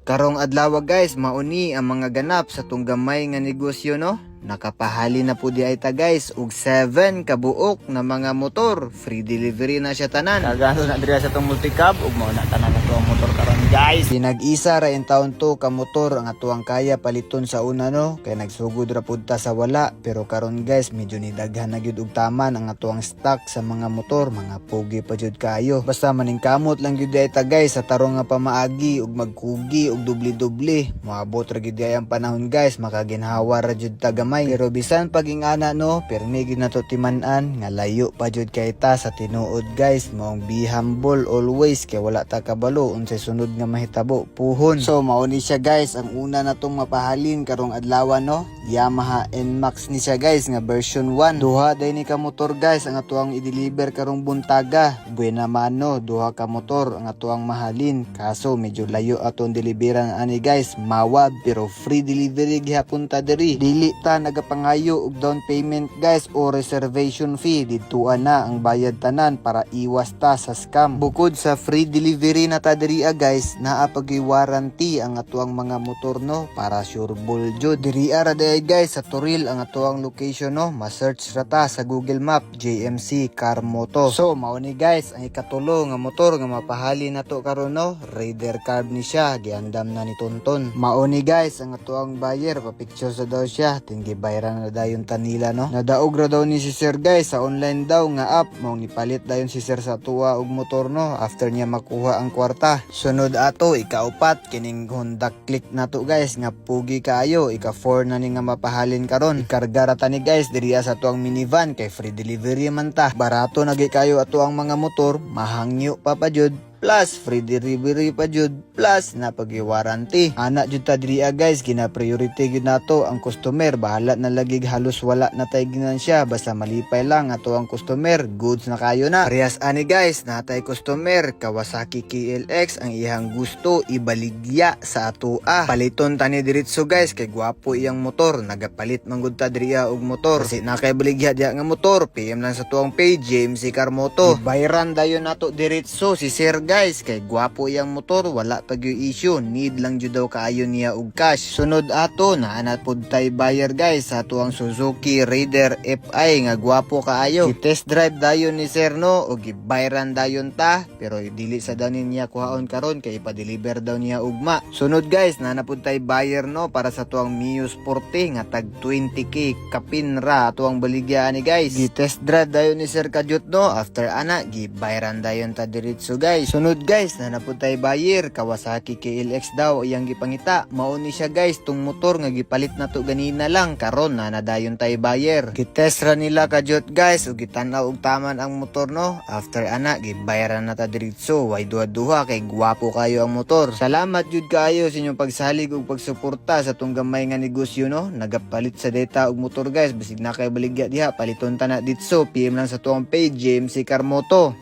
Karong adlaw guys, mauni ang mga ganap sa tunggamay nga negosyo no. Nakapahali na po di ay ta guys og 7 kabuok na mga motor. Free delivery na siya tanan. Kagano na diri sa tong multicab ug mao na tanan na ang motor karon guys. Pinag-isa ra in taon to ka motor ang atuang kaya paliton sa una no, kay nagsugod ra pud ta sa wala. Pero karon guys, medyo nidaghan na gyud og taman ang atuang stock sa mga motor, mga pogi pa jud kayo. Basta maningkamot lang gyud ta guys sa tarong nga pamaagi ug magkugi ug dubli-dubli. Moabot ra gyud ang panahon guys, makaginhawa ra jud ta gamay. Pero bisan pagingana no, permi gyud nato timan-an nga layo pa jud kay ta sa tinuod guys. Maong be humble always kay wala ta kabalo unsay sunod nga mahitabo puhon. So mao ni siya guys ang una natong mapahalin karong adlaw no. Yamaha NMAX ni siya guys nga version 1. Duha day ni ka motor guys ang atuang i-deliver karong buntaga. Buena mano, duha ka motor ang atuang mahalin. Kaso medyo layo atong deliveran ani guys. Mawab pero free delivery gihapon ta diri. Dili ta nagapangayo og down payment guys o reservation fee. Didtuan na ang bayad tanan para iwas ta sa scam. Bukod sa free delivery na ta diri guys, naa pag warranty ang atuang mga motor no para sure bull jud. Diri ara day guys sa Toril ang atuang location no. Ma-search ra ta sa Google Map JMC Car Moto. So mao ni guys ang ikatulo nga motor nga mapahali nato karon no. Raider carb ni siya, giandam na ni Tonton. Mao ni guys ang atuang buyer, pa-picture sa daw siya, tinggi bayaran na dayon tanila no. Nadaog ra daw ni si Sir guys sa online daw nga app, mao ni palit dayon si Sir sa tuwa og motor no after niya makuha ang kwarta. Sunod ato ikaupat kining Honda Click nato guys nga pugi kaayo, ika-4 na ni nga mapahalin karon. Ikarga ra ta ni guys diriya sa tuang minivan kay free delivery man ta. Barato na gyud kayo ato ang mga motor, mahangyo pa jud. Plus free delivery pa jud, plus na pag-warranty. Ana jud ta diri guys, gina-priority gyud nato ang customer. Bahala na lagi halos wala na tay ginansya, basta malipay lang ato ang customer, goods na kayo na. Parehas ani guys, natay customer Kawasaki KLX ang iyang gusto ibaligya sa atoa. Paliton tani diretso guys kay gwapo iyang motor. Nagapalit man gud ta diri og motor. Kasi nakay baligya diya nga motor, PM lang sa tuang page JMC Car Moto. Bayran dayon nato diretso si Sir guys kay gwapo iyang motor, wala pag yung issue, need lang jud daw kaayo niya og cash. Sunod ato na pud tay buyer guys sa tuang Suzuki Raider FI nga gwapo kaayo. I-test drive dayon ni Sir no og gibayran dayon ta, pero dili sa daw niya kuhaon karon kay ipa-deliver daw niya ugma. Sunod guys na pud tay buyer no para sa tuang Mio Sporty nga tag 20k kapin ra tuang baligya ni guys. Gi-test drive dayon ni Sir kadyot no, after ana gibayran dayon ta diretso guys. Sunod guys na naputay buyer Kawasaki KLX daw iyang gipangita. Mao ni siya guys tung motor nga gipalit nato ganina lang karon na nadayon tay buyer. Gitest ra nila kadyot guys ug gitan-aw og taman ang motor no. After ana gibayaran na ta diretso, way duha-duha kay gwapo kayo ang motor. Salamat jud kaayo sa inyong pagsalig ug pagsuporta sa tong gamay nga negosyo no. Nagapalit sa data og motor guys, bisig na kay baligya diha paliton ta na ditso. PM lang sa tuang page JMC Car Moto.